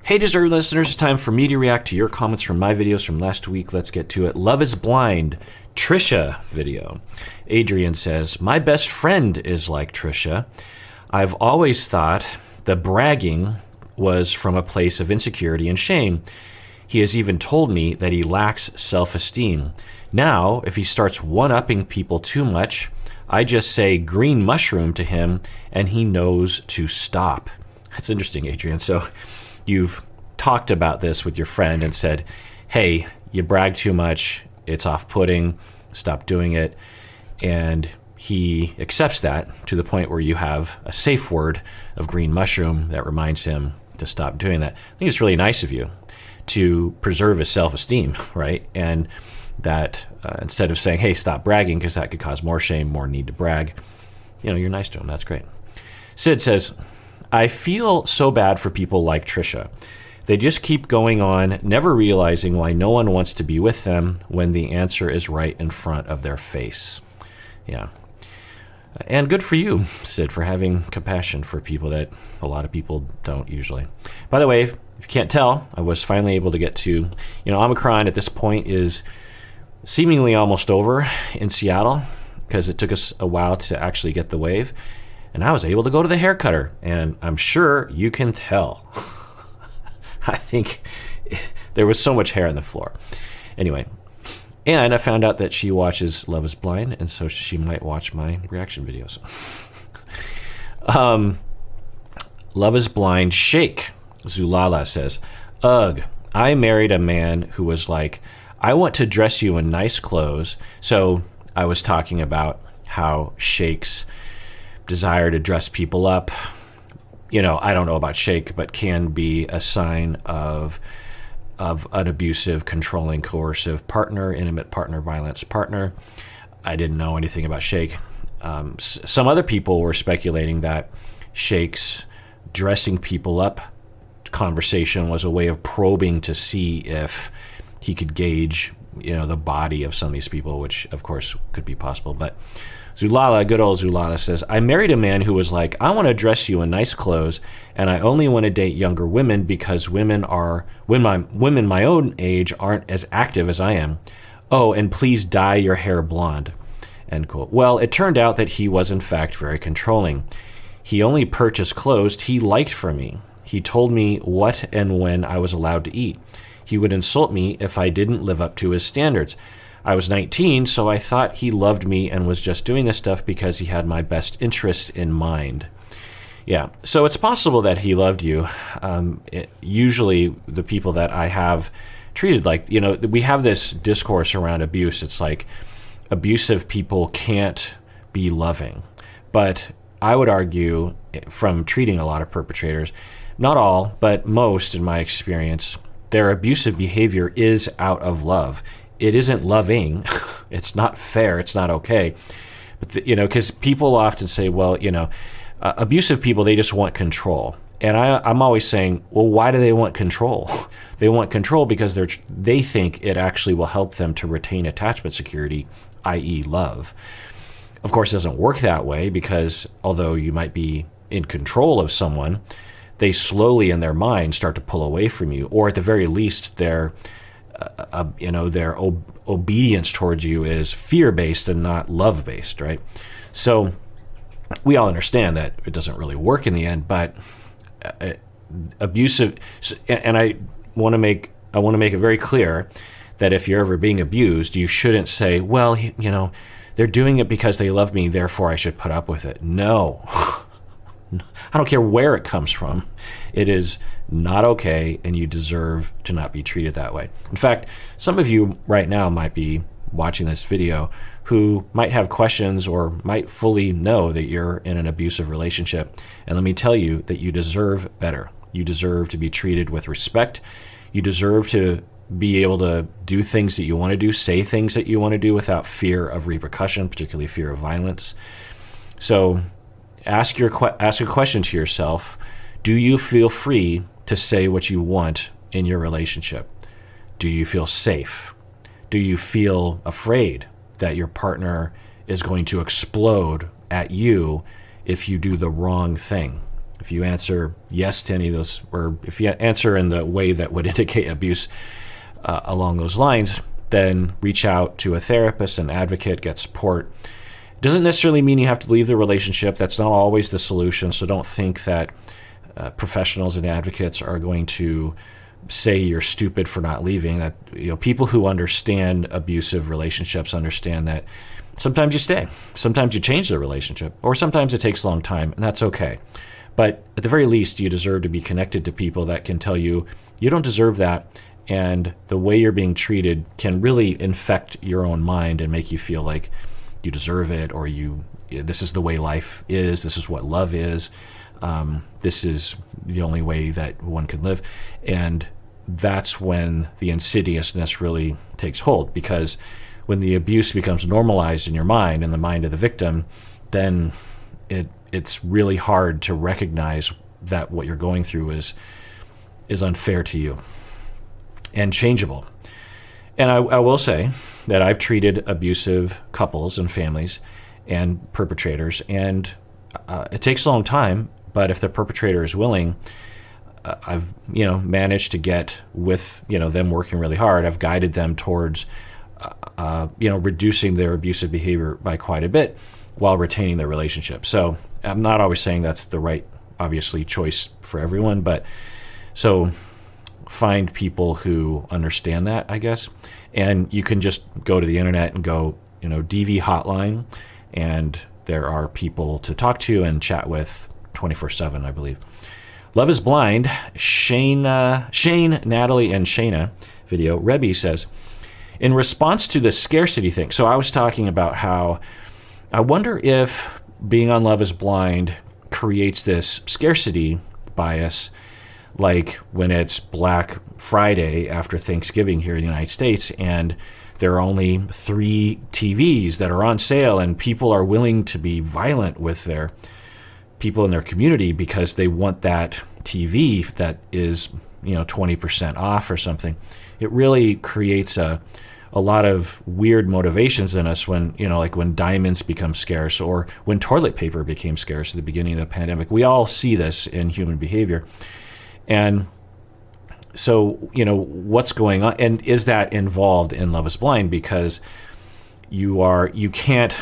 Hey, deserved listeners, it's time for me to react to your comments from my videos from last week. Let's get to it. Love is Blind, Trisha video. Adrian says, my best friend is like Trisha. I've always thought the bragging was from a place of insecurity and shame. He has even told me that he lacks self-esteem. Now, if he starts one-upping people too much, I just say green mushroom to him and he knows to stop. That's interesting, Adrian. So you've talked about this with your friend and said, hey, you brag too much, it's off-putting, stop doing it. And he accepts that to the point where you have a safe word of green mushroom that reminds him to stop doing that. I think it's really nice of you to preserve his self-esteem, right? And that instead of saying, hey, stop bragging, because that could cause more shame, more need to brag, you're nice to him. That's great. Sid says, I feel so bad for people like Trisha. They just keep going on, never realizing why no one wants to be with them when the answer is right in front of their face. Yeah. And good for you, Sid, for having compassion for people that a lot of people don't usually. By the way, if you can't tell, I was finally able to get to, Omicron at this point is seemingly almost over in Seattle because it took us a while to actually get the wave. And I was able to go to the hair cutter, and I'm sure you can tell. I think there was so much hair on the floor. Anyway, and I found out that she watches Love is Blind, and so she might watch my reaction videos. Love is Blind Shake, Zulala says, ugh, I married a man who was like, I want to dress you in nice clothes. So I was talking about how Shake's desire to dress people up, I don't know about Shake, but can be a sign of an abusive, controlling, coercive partner, intimate partner, violence partner. I didn't know anything about Shake. Some other people were speculating that Shake's dressing people up conversation was a way of probing to see if he could gauge, the body of some of these people, which of course could be possible. But Zulala, good old Zulala says, I married a man who was like, I want to dress you in nice clothes, and I only want to date younger women because women my own age aren't as active as I am. Oh, and please dye your hair blonde. End quote. Well, it turned out that he was in fact very controlling. He only purchased clothes he liked for me. He told me what and when I was allowed to eat. He would insult me if I didn't live up to his standards. I was 19, so I thought he loved me and was just doing this stuff because he had my best interests in mind. Yeah, so it's possible that he loved you. Usually the people that I have treated like, we have this discourse around abuse. It's like abusive people can't be loving. But I would argue from treating a lot of perpetrators, not all, but most in my experience, their abusive behavior is out of love. It isn't loving. It's not fair. It's not okay. But because people often say, well, abusive people, they just want control. And I'm always saying, well, why do they want control? They want control because they think it actually will help them to retain attachment security, i.e. love. Of course, it doesn't work that way because although you might be in control of someone, they slowly in their mind start to pull away from you, or at the very least, their obedience towards you is fear-based and not love-based, right? So we all understand that it doesn't really work in the end, but abusive, and I want to make it very clear that if you're ever being abused, you shouldn't say, well, they're doing it because they love me, therefore I should put up with it. No. I don't care where it comes from. It is not okay, and you deserve to not be treated that way. In fact, some of you right now might be watching this video who might have questions or might fully know that you're in an abusive relationship. And let me tell you that you deserve better. You deserve to be treated with respect. You deserve to be able to do things that you want to do, say things that you want to do without fear of repercussion, particularly fear of violence. So ask a question to yourself. Do you feel free to say what you want in your relationship? Do you feel safe? Do you feel afraid that your partner is going to explode at you if you do the wrong thing? If you answer yes to any of those, or if you answer in the way that would indicate abuse along those lines, then reach out to a therapist, an advocate, get support. It doesn't necessarily mean you have to leave the relationship. That's not always the solution. So don't think that professionals and advocates are going to say you're stupid for not leaving. That, you know, people who understand abusive relationships understand that sometimes you stay, sometimes you change the relationship, or sometimes it takes a long time, and that's okay. But at the very least, you deserve to be connected to people that can tell you you don't deserve that, and the way you're being treated can really infect your own mind and make you feel like you deserve it, or this is the way life is, this is what love is, this is the only way that one can live. And that's when the insidiousness really takes hold, because when the abuse becomes normalized in your mind, in the mind of the victim, then it's really hard to recognize that what you're going through is unfair to you and changeable. And I will say that I've treated abusive couples and families and perpetrators, and it takes a long time, but if the perpetrator is willing, I've managed to get with them working really hard. I've guided them towards reducing their abusive behavior by quite a bit while retaining their relationship. So I'm not always saying that's the right, obviously, choice for everyone, but so find people who understand that, I guess. And you can just go to the internet and go, DV hotline, and there are people to talk to and chat with 24/7, I believe. Love is Blind, Shane, Natalie, and Shayna video. Rebby says, in response to the scarcity thing, so I was talking about how I wonder if being on Love is Blind creates this scarcity bias, like when it's Black Friday after Thanksgiving here in the United States, and there are only 3 TVs that are on sale, and people are willing to be violent with their people in their community because they want that TV that is 20% off or something. It really creates a lot of weird motivations in us when like when diamonds become scarce, or when toilet paper became scarce at the beginning of the pandemic. We all see this in human behavior. And so what's going on, and is that involved in Love is Blind? Because you can't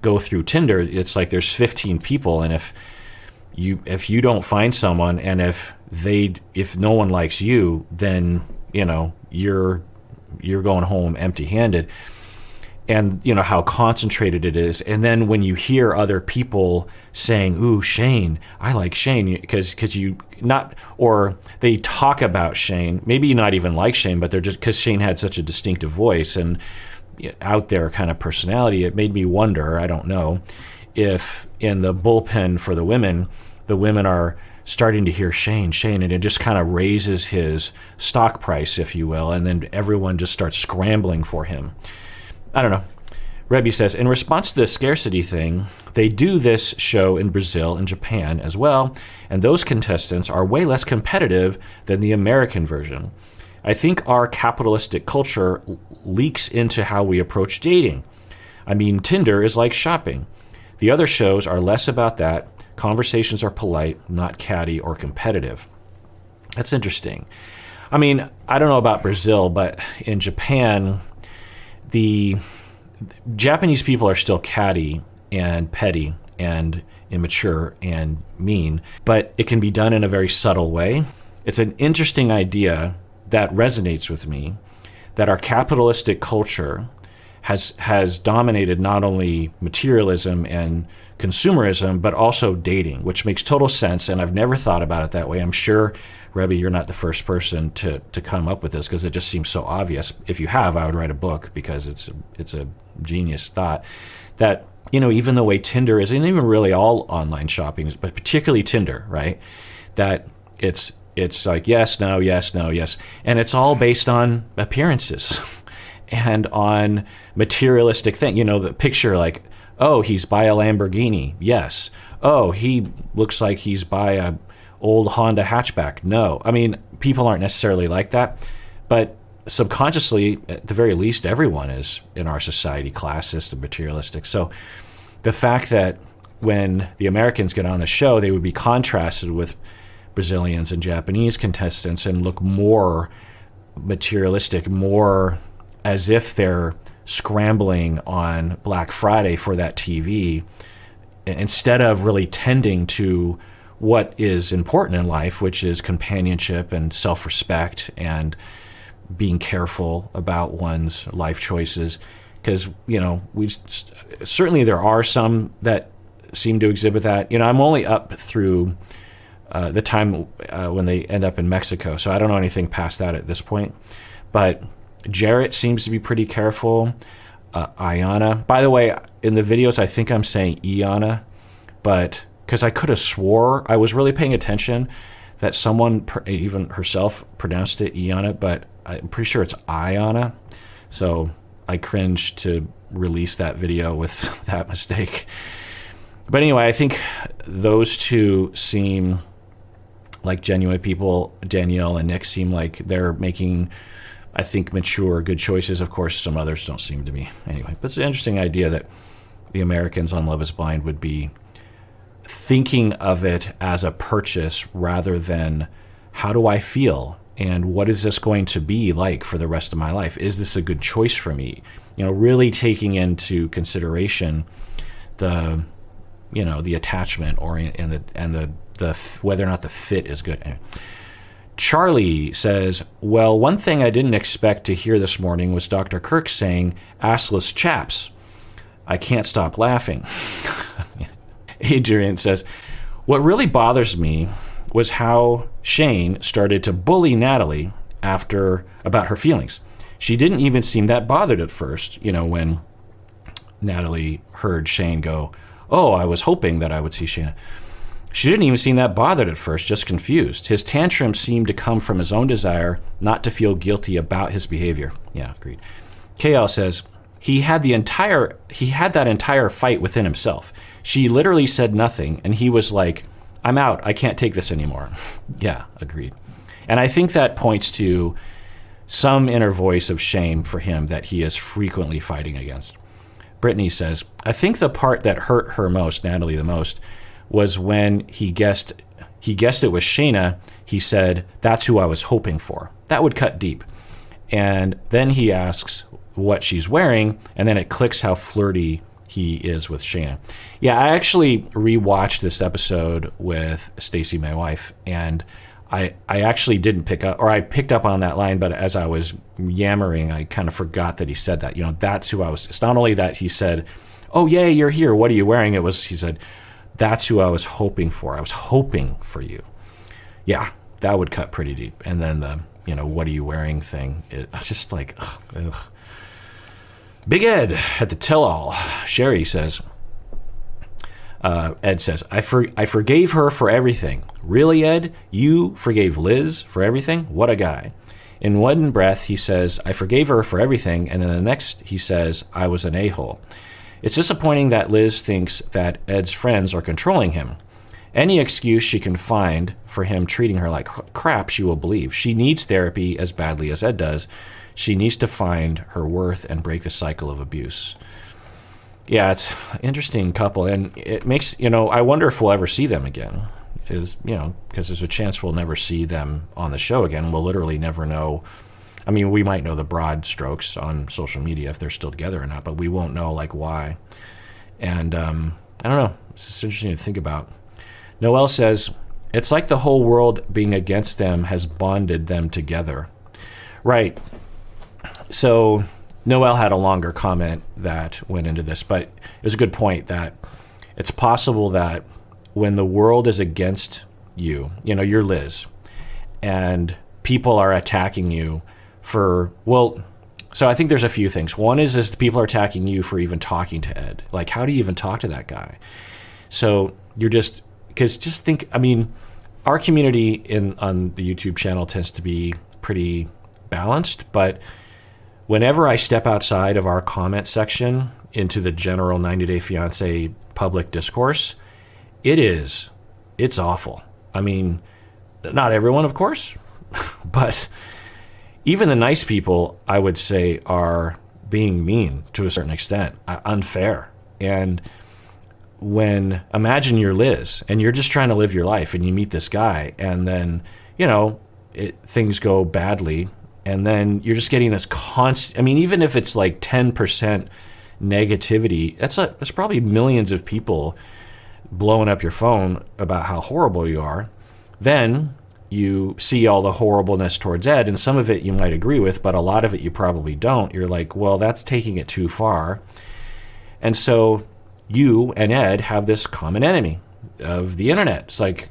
go through Tinder. It's like there's 15 people, and if you don't find someone, and if no one likes you, then you're going home empty-handed. And how concentrated it is. And then when you hear other people saying, "Ooh, Shane, I like Shane," because or they talk about Shane, maybe not even like Shane, but they're just because Shane had such a distinctive voice and out there kind of personality. It made me wonder, I don't know, if in the bullpen for the women are starting to hear Shane, and it just kind of raises his stock price, if you will, and then everyone just starts scrambling for him. I don't know. Rebby says, in response to the scarcity thing, they do this show in Brazil and Japan as well, and those contestants are way less competitive than the American version. I think our capitalistic culture leaks into how we approach dating. I mean, Tinder is like shopping. The other shows are less about that. Conversations are polite, not catty or competitive. That's interesting. I mean, I don't know about Brazil, but in Japan, the Japanese people are still catty and petty and immature and mean, but it can be done in a very subtle way. It's an interesting idea that resonates with me, that our capitalistic culture has dominated not only materialism and consumerism, but also dating, which makes total sense, and I've never thought about it that way. I'm sure, Rebby, you're not the first person to come up with this, because it just seems so obvious. If you have, I would write a book, because it's a genius thought. That, even the way Tinder is, and even really all online shopping, but particularly Tinder, right? That it's like yes, no, yes, no, yes. And it's all based on appearances and on materialistic thing. The picture, like, oh, he's by a Lamborghini. Yes. Oh, he looks like he's by a old Honda hatchback. No. I mean, people aren't necessarily like that, but subconsciously, at the very least, everyone is in our society classist and materialistic. So the fact that when the Americans get on the show, they would be contrasted with Brazilians and Japanese contestants and look more materialistic, more as if they're scrambling on Black Friday for that TV, instead of really tending to what is important in life, which is companionship and self-respect and being careful about one's life choices. Because, certainly there are some that seem to exhibit that. I'm only up through the time when they end up in Mexico, so I don't know anything past that at this point. But Jarrett seems to be pretty careful. Ayana, by the way, in the videos I think I'm saying Iana, but because I could have swore I was really paying attention that someone, even herself, pronounced it Iana, but I'm pretty sure it's Ayana. So I cringed to release that video with that mistake. But anyway, I think those two seem like genuine people. Danielle and Nick seem like they're making, I think, mature, good choices. Of course, some others don't seem to be. Anyway, but it's an interesting idea that the Americans on Love is Blind would be thinking of it as a purchase rather than how do I feel and what is this going to be like for the rest of my life? Is this a good choice for me? Really taking into consideration the attachment and the whether or not the fit is good. Anyway. Charlie says, well, one thing I didn't expect to hear this morning was Dr. Kirk saying assless chaps. I can't stop laughing. Adrian says, what really bothers me was how Shane started to bully Natalie about her feelings. She didn't even seem that bothered at first, when Natalie heard Shane go, oh, I was hoping that I would see Shane. She didn't even seem that bothered at first, just confused. His tantrum seemed to come from his own desire not to feel guilty about his behavior. Yeah, agreed. KL says, he had that entire fight within himself. She literally said nothing, and he was like, I'm out. I can't take this anymore. Yeah, agreed. And I think that points to some inner voice of shame for him that he is frequently fighting against. Brittany says, I think the part that hurt her most, Natalie the most, was when he guessed it was Shayna. He said, that's who I was hoping for. That would cut deep. And then he asks what she's wearing, and then it clicks how flirty he is with Shayna. Yeah, I actually rewatched this episode with Stacey, my wife, and I actually didn't pick up, or I picked up on that line, but as I was yammering, I kind of forgot that he said that. That's who I was. It's not only that he said, oh, yay, you're here. What are you wearing? He said, that's who I was hoping for. I was hoping for you. Yeah, that would cut pretty deep. And then the, what are you wearing thing, just like, ugh. Big Ed at the tell-all. Sherry says, Ed says, I forgave her for everything. Really, Ed? You forgave Liz for everything? What a guy. In one breath, he says, I forgave her for everything, and then the next, he says, I was an a-hole. It's disappointing that Liz thinks that Ed's friends are controlling him. Any excuse she can find for him treating her like crap, she will believe. She needs therapy as badly as Ed does. She needs to find her worth and break the cycle of abuse. Yeah, it's an interesting couple, and it makes, I wonder if we'll ever see them again. Because there's a chance we'll never see them on the show again. We'll literally never know. I mean, we might know the broad strokes on social media if they're still together or not, but we won't know, why. And I don't know. It's just interesting to think about. Noelle says, it's like the whole world being against them has bonded them together. Right. So Noelle had a longer comment that went into this, but it was a good point that it's possible that when the world is against you, you're Liz, and people are attacking you so I think there's a few things. One is people are attacking you for even talking to Ed. Like, how do you even talk to that guy? So you're just think, our community on the YouTube channel tends to be pretty balanced, but whenever I step outside of our comment section into the general 90 Day Fiancé public discourse, it's awful. Not everyone, of course, but even the nice people, I would say, are being mean to a certain extent, unfair. And when imagine you're Liz and you're just trying to live your life and you meet this guy and then, things go badly and then you're just getting this constant, I mean, even if it's like 10% negativity, that's probably millions of people blowing up your phone about how horrible you are. Then you see all the horribleness towards Ed, and some of it you might agree with, but a lot of it you probably don't. You're like, well, that's taking it too far. And so you and Ed have this common enemy of the internet. It's like,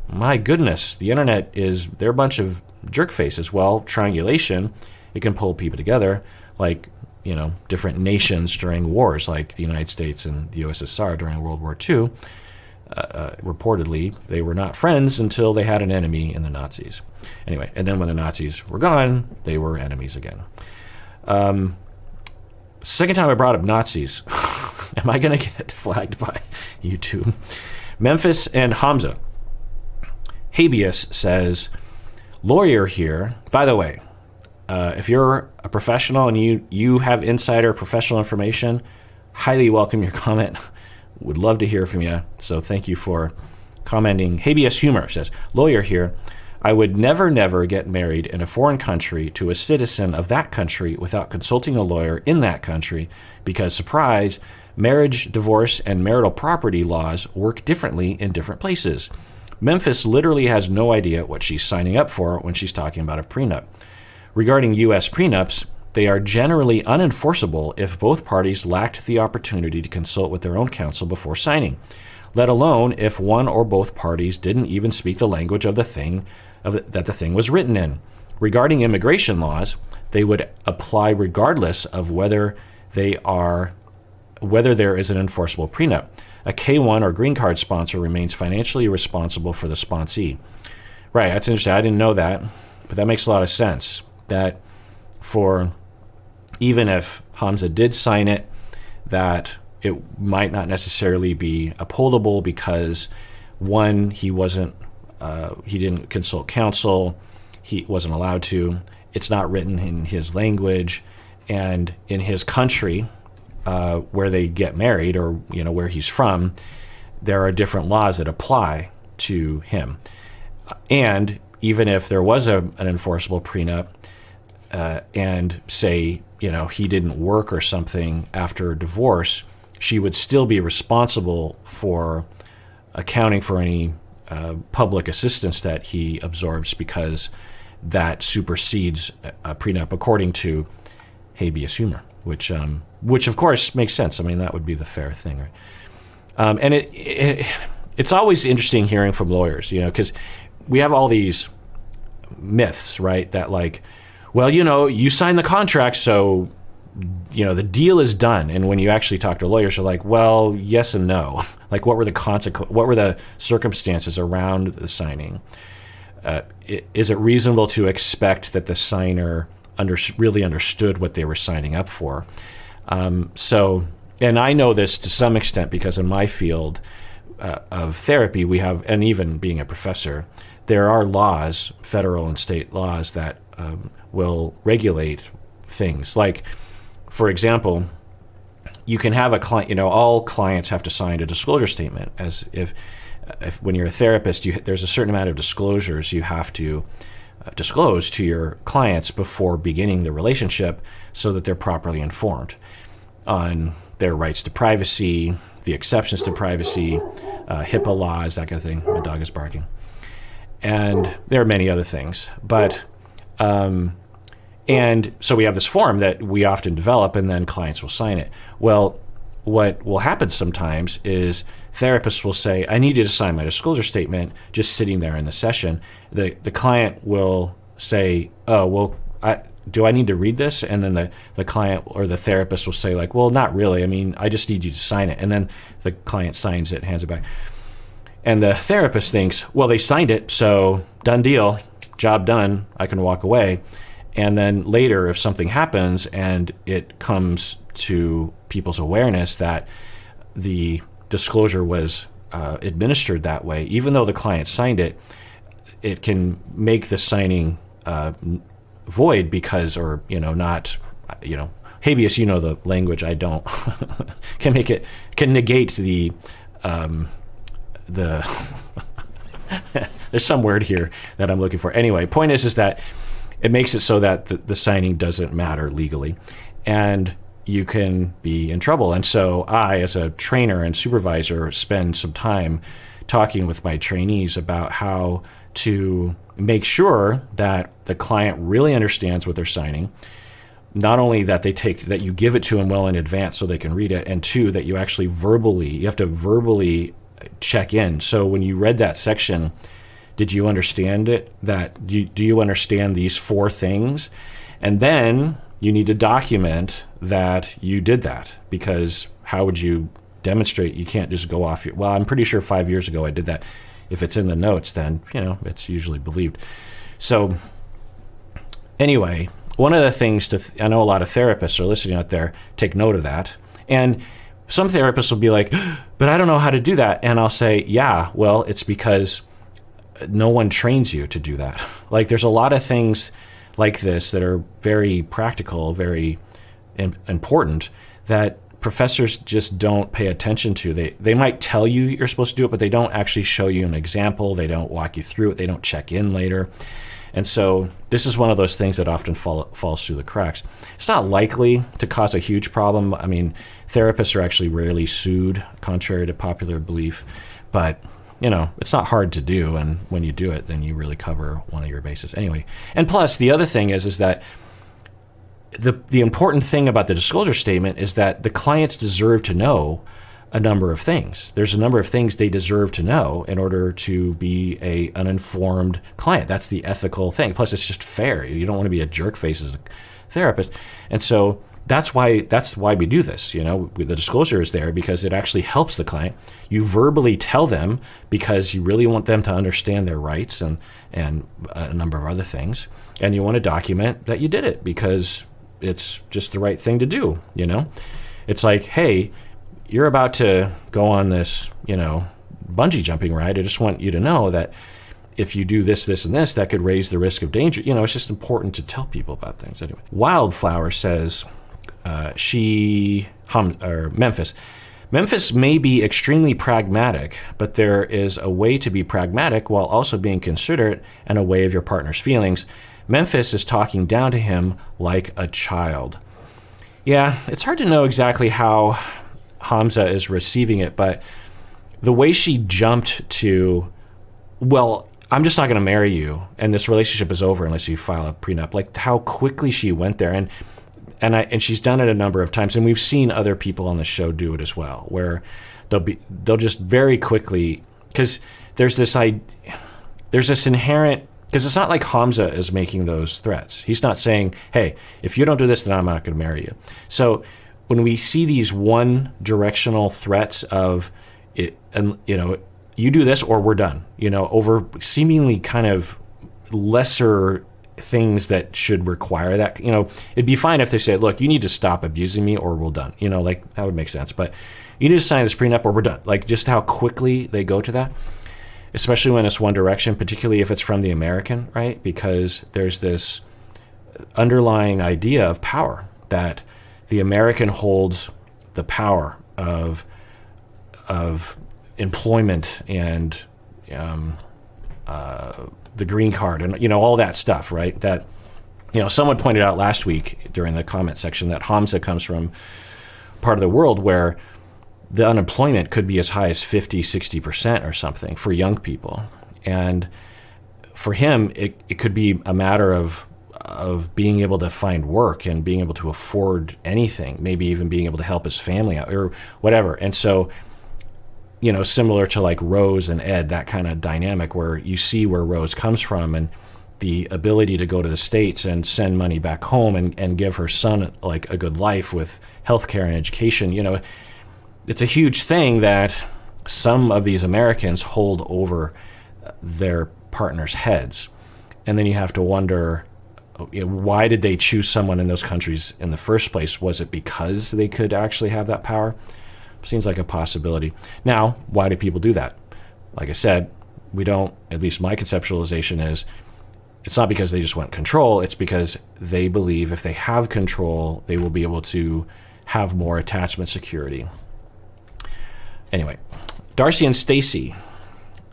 my goodness, the internet they're a bunch of jerk faces. Well, triangulation, it can pull people together, like, different nations during wars, like the United States and the USSR during World War II. Reportedly, they were not friends until they had an enemy in the Nazis. Anyway, and then when the Nazis were gone, they were enemies again. Second time I brought up Nazis. Am I going to get flagged by YouTube? Memphis and Hamza. Habeas says, lawyer here. By the way, if you're a professional and you have insider professional information, highly welcome your comment. Would love to hear from you. So thank you for commenting. Habeas Humor says, lawyer here. I would never get married in a foreign country to a citizen of that country without consulting a lawyer in that country because, surprise, marriage, divorce, and marital property laws work differently in different places. Memphis literally has no idea what she's signing up for when she's talking about a prenup. Regarding U.S. prenups, they are generally unenforceable if both parties lacked the opportunity to consult with their own counsel before signing, let alone if one or both parties didn't even speak the language of the thing that the thing was written in. Regarding immigration laws, they would apply regardless of whether there is an enforceable prenup. A K-1 or green card sponsor remains financially responsible for the sponsee. Right, that's interesting. I didn't know that, but that makes a lot of sense. That for even if Hamza did sign it, that it might not necessarily be upholdable because, one, he didn't consult counsel, he wasn't allowed to, it's not written in his language, and in his country, where they get married or where he's from, there are different laws that apply to him. And even if there was an enforceable prenup, and say, he didn't work or something after divorce, she would still be responsible for accounting for any public assistance that he absorbs because that supersedes a prenup, according to Habeas Humor, which of course makes sense. I mean, that would be the fair thing, right? And it's always interesting hearing from lawyers, because we have all these myths, right? That like, well, you sign the contract, so, the deal is done. And when you actually talk to lawyers, they're like, well, yes and no. Like, what were the circumstances around the signing? Is it reasonable to expect that the signer really understood what they were signing up for? And I know this to some extent because in my field of therapy, we have, and even being a professor, there are laws, federal and state laws, that will regulate things. Like, for example, you can have a client, all clients have to sign a disclosure statement, as if when you're a therapist, there's a certain amount of disclosures you have to disclose to your clients before beginning the relationship so that they're properly informed on their rights to privacy, the exceptions to privacy, HIPAA laws, that kind of thing. My dog is barking. And there are many other things. But and so we have this form that we often develop, and then clients will sign it. Well, what will happen sometimes is therapists will say, I need you to sign my disclosure statement, just sitting there in the session. The client will say, oh, well, do I need to read this? And then the client or the therapist will say, like, well, not really. I mean, I just need you to sign it. And then the client signs it, hands it back. And the therapist thinks, well, they signed it, so done deal, job done, I can walk away. And then later, if something happens and it comes to people's awareness that the disclosure was administered that way, even though the client signed it, it can make the signing void because, or, not, habeas, the language, I don't, can negate the the there's some word here that I'm looking for. Anyway, point is that it makes it so that the signing doesn't matter legally, and you can be in trouble. And so I, as a trainer and supervisor, spend some time talking with my trainees about how to make sure that the client really understands what they're signing. Not only that that you give it to them well in advance so they can read it, and two, that you actually you have to verbally check in. So when you read that section, did you understand it? Do you understand these 4 things? And then you need to document that you did that, because how would you demonstrate? You can't just go off. Well, I'm pretty sure 5 years ago I did that. If it's in the notes, then, it's usually believed. So anyway, one of the things I know a lot of therapists are listening out there, take note of that. And some therapists will be like, but I don't know how to do that. And I'll say, yeah, well, it's because no one trains you to do that. Like, there's a lot of things like this that are very practical, very important, that professors just don't pay attention to. They might tell you you're supposed to do it, but they don't actually show you an example. They don't walk you through it. They don't check in later. And so this is one of those things that often falls through the cracks. It's not likely to cause a huge problem. I mean, therapists are actually rarely sued, contrary to popular belief. But, it's not hard to do. And when you do it, then you really cover one of your bases anyway. And plus, the other thing is that the important thing about the disclosure statement is that the clients deserve to know a number of things. There's a number of things they deserve to know in order to be an informed client. That's the ethical thing. Plus, it's just fair. You don't want to be a jerk face as a therapist. And so that's why we do this. The disclosure is there because it actually helps the client. You verbally tell them because you really want them to understand their rights and a number of other things. And you want to document that you did it because it's just the right thing to do. It's like, hey, you're about to go on this, bungee jumping ride. I just want you to know that if you do this, this, and this, that could raise the risk of danger. It's just important to tell people about things. Anyway, Wildflower says, Memphis. Memphis may be extremely pragmatic, but there is a way to be pragmatic while also being considerate and aware of your partner's feelings. Memphis is talking down to him like a child. Yeah, it's hard to know exactly how Hamza is receiving it, but the way she jumped to, well, I'm just not going to marry you, and this relationship is over unless you file a prenup. Like how quickly she went there, and she's done it a number of times, and we've seen other people on the show do it as well, where they'll just very quickly, because there's this inherent. Because it's not like Hamza is making those threats. He's not saying, hey, if you don't do this, then I'm not going to marry you. So when we see these one-directional threats of, it, and you do this or we're done, over seemingly kind of lesser things that should require that, it'd be fine if they said, look, you need to stop abusing me or we're done. Like that would make sense. But you need to sign this prenup or we're done. Like just how quickly they go to that. Especially when it's one direction, particularly if it's from the American, right? Because there's this underlying idea of power, that the American holds the power of employment and the green card and all that stuff, right? That someone pointed out last week during the comment section that Hamza comes from part of the world where the unemployment could be as high as 50, 60% or something for young people. And for him, it could be a matter of being able to find work and being able to afford anything, maybe even being able to help his family out or whatever. And so, similar to like Rose and Ed, that kind of dynamic where you see where Rose comes from and the ability to go to the States and send money back home and give her son like a good life with healthcare and education, it's a huge thing that some of these Americans hold over their partners' heads. And then you have to wonder, why did they choose someone in those countries in the first place? Was it because they could actually have that power? Seems like a possibility. Now, why do people do that? Like I said, we don't, at least my conceptualization is, it's not because they just want control, it's because they believe if they have control, they will be able to have more attachment security. Anyway, Darcy and Stacey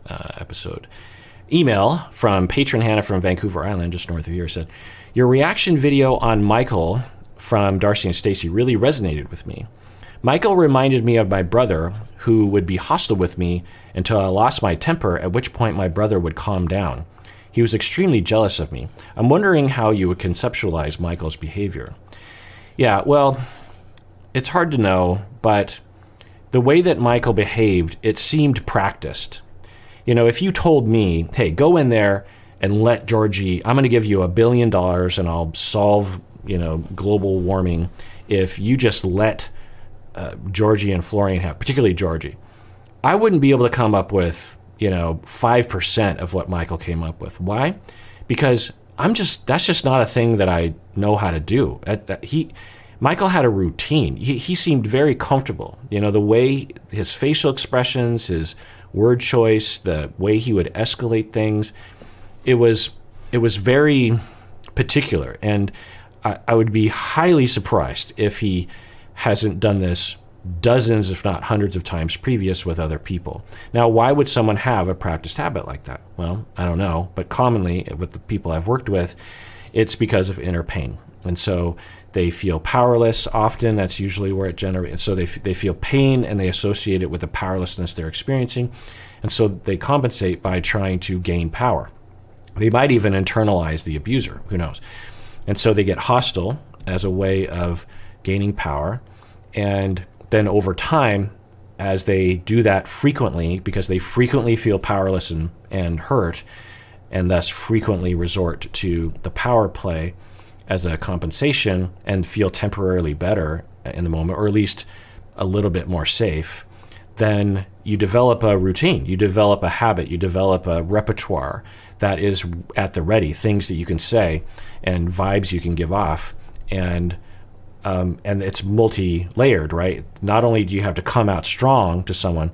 episode. Email from patron Hannah from Vancouver Island, just north of here, said, your reaction video on Michael from Darcy and Stacey really resonated with me. Michael reminded me of my brother, who would be hostile with me until I lost my temper, at which point my brother would calm down. He was extremely jealous of me. I'm wondering how you would conceptualize Michael's behavior. Yeah, well, it's hard to know, but the way that Michael behaved, it seemed practiced. You know, if you told me, hey, go in there and let Georgie, I'm going to give you $1 billion and I'll solve, global warming if you just let Georgie and Florian have, particularly Georgie. I wouldn't be able to come up with, 5% of what Michael came up with. Why? Because that's just not a thing that I know how to do. Michael had a routine. He seemed very comfortable. The way his facial expressions, his word choice, the way he would escalate things, it was very particular. And I would be highly surprised if he hasn't done this dozens, if not hundreds of times previous with other people. Now, why would someone have a practiced habit like that? Well, I don't know, but commonly with the people I've worked with, it's because of inner pain. And so they feel powerless often. That's usually where it generates. So they feel pain and they associate it with the powerlessness they're experiencing. And so they compensate by trying to gain power. They might even internalize the abuser, who knows? And so they get hostile as a way of gaining power. And then over time, as they do that frequently, because they frequently feel powerless and hurt, and thus frequently resort to the power play as a compensation and feel temporarily better in the moment, or at least a little bit more safe, then you develop a routine, you develop a habit, you develop a repertoire that is at the ready, things that you can say and vibes you can give off. And it's multi-layered, right? Not only do you have to come out strong to someone,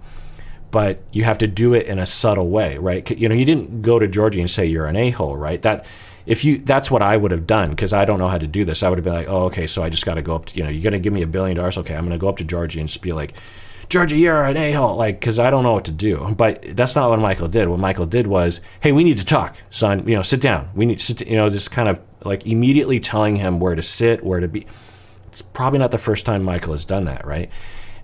but you have to do it in a subtle way, right? You didn't go to Georgie and say you're an a-hole, right? That's what I would have done, because I don't know how to do this. I would have been like, oh, okay, so I just got to go up to, you're going to give me $1 billion. Okay, I'm going to go up to Georgie and just be like, Georgie, you're an a-hole, because I don't know what to do. But that's not what Michael did. What Michael did was, hey, we need to talk, son. Sit down. We need to sit, just kind of like immediately telling him where to sit, where to be. It's probably not the first time Michael has done that, right?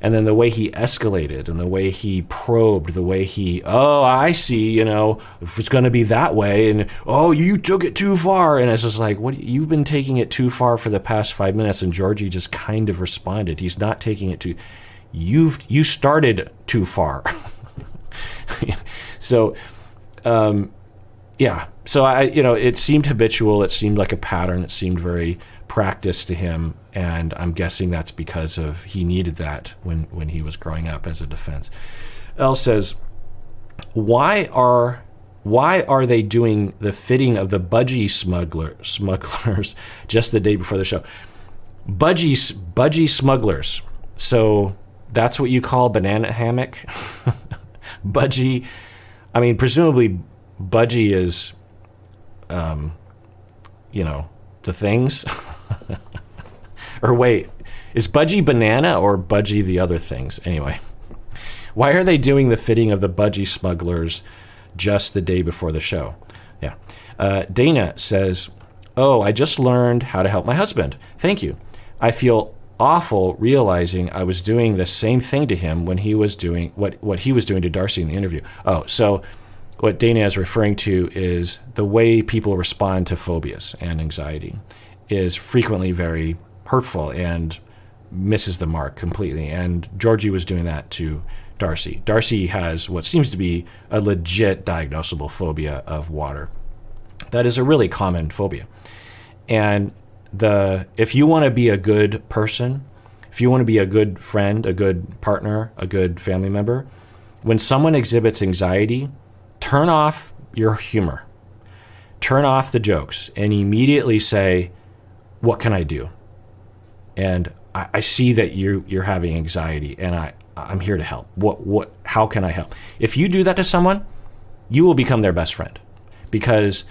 And then the way he escalated and the way he probed, the way he, oh, I see, if it's going to be that way, and, oh, you took it too far. And it's just like, what? You've been taking it too far for the past 5 minutes. And Georgie just kind of responded. He's not taking it too, you started too far. So, yeah. So it seemed habitual. It seemed like a pattern. It seemed very practiced to him. And I'm guessing that's because of he needed that when he was growing up as a defense. Elle says, why are they doing the fitting of the budgie smugglers just the day before the show? Budgie smugglers. So that's what you call banana hammock? Budgie. I mean, presumably budgie is, the things. Or wait, is budgie banana or budgie the other things? Anyway, why are they doing the fitting of the budgie smugglers just the day before the show? Yeah. Dana says, oh, I just learned how to help my husband. Thank you. I feel awful realizing I was doing the same thing to him when he was doing what he was doing to Darcy in the interview. Oh, so what Dana is referring to is the way people respond to phobias and anxiety is frequently very hurtful and misses the mark completely. And Georgie was doing that to Darcy. Darcy has what seems to be a legit diagnosable phobia of water. That is a really common phobia. And if you want to be a good person, if you want to be a good friend, a good partner, a good family member, when someone exhibits anxiety, turn off your humor, turn off the jokes, and immediately say, what can I do? And I see that you're having anxiety, and I'm here to help. How can I help? If you do that to someone, you will become their best friend, because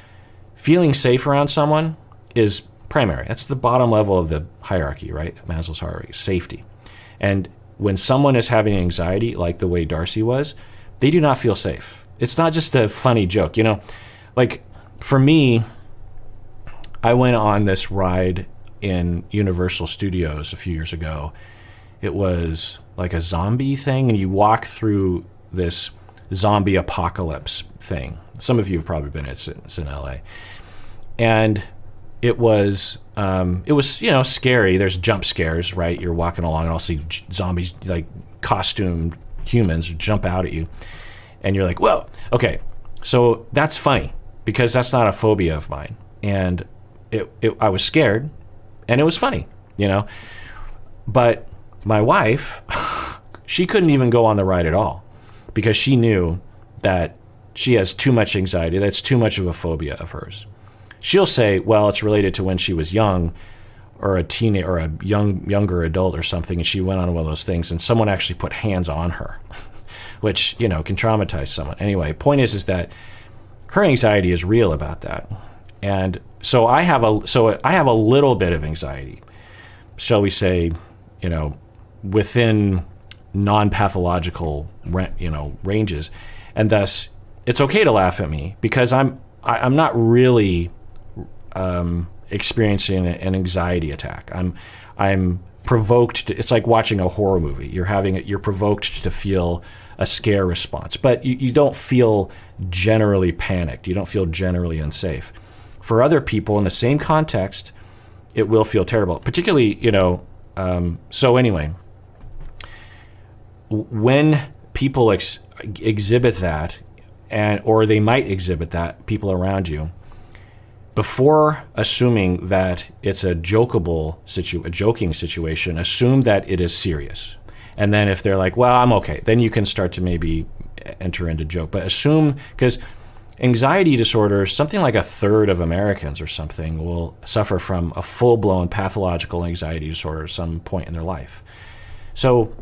feeling safe around someone is primary. That's the bottom level of the hierarchy, right? Maslow's hierarchy, safety. And when someone is having anxiety, like the way Darcy was, they do not feel safe. It's not just a funny joke, like for me, I went on this ride in Universal Studios a few years ago. It was like a zombie thing, and you walk through this zombie apocalypse thing. Some of you have probably been. It's in LA, and it was scary. There's jump scares, right? You're walking along and I'll see zombies, like costumed humans, jump out at you, and you're like, whoa, okay. So that's funny because that's not a phobia of mine, and I was scared, and it was funny, But my wife, she couldn't even go on the ride at all because she knew that she has too much anxiety. That's too much of a phobia of hers. She'll say, well, it's related to when she was young or a teenager or a younger adult or something, and she went on one of those things, and someone actually put hands on her, which, can traumatize someone. Anyway, point is that her anxiety is real about that. And so I have a little bit of anxiety, shall we say, within non-pathological, ranges, and thus it's okay to laugh at me because I'm not really experiencing an anxiety attack. I'm provoked to, it's like watching a horror movie. You're provoked to feel a scare response, but you don't feel generally panicked. You don't feel generally unsafe. For other people in the same context, it will feel terrible, particularly, so anyway, when people exhibit that, or they might exhibit that, people around you, before assuming that it's a joking situation, assume that it is serious. And then if they're like, well, I'm okay, then you can start to maybe enter into joke. But assume, because anxiety disorders, something like a third of Americans or something will suffer from a full-blown pathological anxiety disorder at some point in their life. So,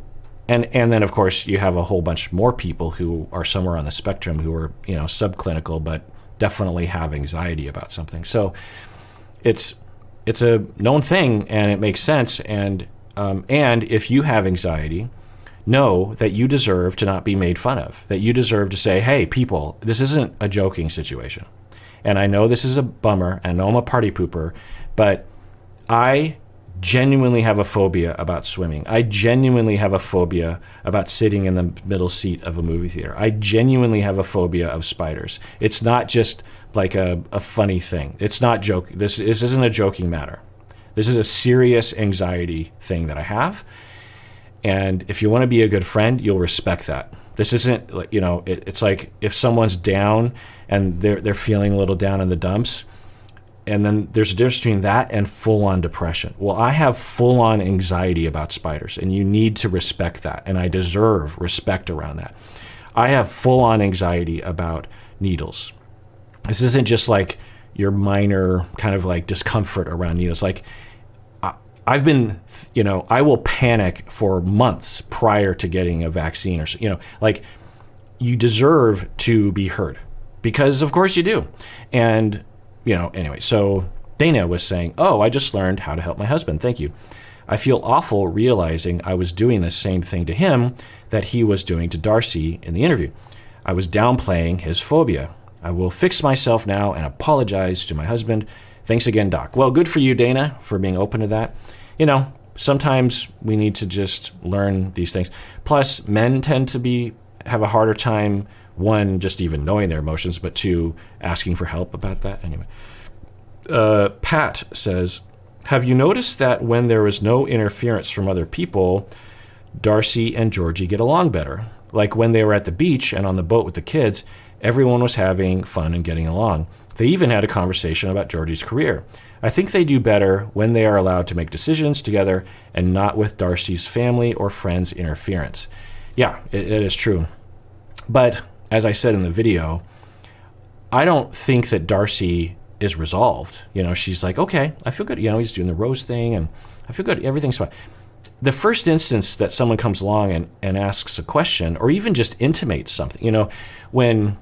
and then of course you have a whole bunch more people who are somewhere on the spectrum who are, subclinical, but definitely have anxiety about something. So it's a known thing, and it makes sense. And if you have anxiety, know that you deserve to not be made fun of, that you deserve to say, hey, people, this isn't a joking situation. And I know this is a bummer, and I know I'm a party pooper, but I genuinely have a phobia about swimming. I genuinely have a phobia about sitting in the middle seat of a movie theater. I genuinely have a phobia of spiders. It's not just like a funny thing. It's not joke. This isn't a joking matter. This is a serious anxiety thing that I have. And if you want to be a good friend, you'll respect that. This isn't like, it's like if someone's down and they're feeling a little down in the dumps, and then there's a difference between that and full-on depression. Well, I have full-on anxiety about spiders, and you need to respect that, and I deserve respect around that. I have full-on anxiety about needles. This isn't just like your minor kind of like discomfort around needles. Like I've been, I will panic for months prior to getting a vaccine, or like you deserve to be heard, because of course you do. And anyway, so Dana was saying, oh, I just learned how to help my husband. Thank you. I feel awful realizing I was doing the same thing to him that he was doing to Darcy in the interview. I was downplaying his phobia. I will fix myself now and apologize to my husband. Thanks again, Doc. Well, good for you, Dana, for being open to that. Sometimes we need to just learn these things. Plus, men tend to have a harder time, one, just even knowing their emotions, but two, asking for help about that. Anyway, Pat says, have you noticed that when there is no interference from other people, Darcy and Georgie get along better? Like when they were at the beach and on the boat with the kids, everyone was having fun and getting along. They even had a conversation about Georgie's career. I think they do better when they are allowed to make decisions together and not with Darcy's family or friends' interference. Yeah, it is true. But as I said in the video, I don't think that Darcy is resolved. She's like, okay, I feel good. He's doing the rose thing, and I feel good. Everything's fine. The first instance that someone comes along and asks a question, or even just intimates something, when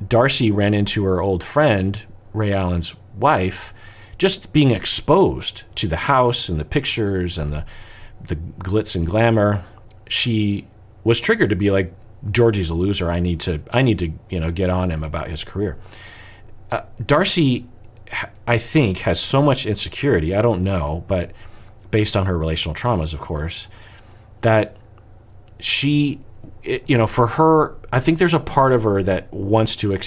Darcy ran into her old friend, Ray Allen's wife, just being exposed to the house and the pictures and the glitz and glamour, she was triggered to be like, Georgie's a loser. I need to get on him about his career. Darcy, I think, has so much insecurity. I don't know, but based on her relational traumas, of course, that she, for her, I think there's a part of her that wants to,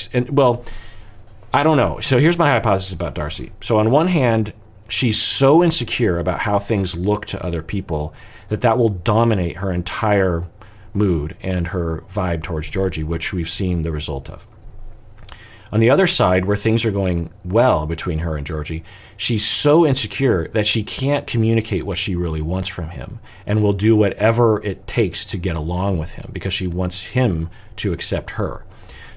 I don't know. So here's my hypothesis about Darcy. So on one hand, she's so insecure about how things look to other people that will dominate her entire mood and her vibe towards Georgie, which we've seen the result of. On the other side, where things are going well between her and Georgie, she's so insecure that she can't communicate what she really wants from him and will do whatever it takes to get along with him because she wants him to accept her.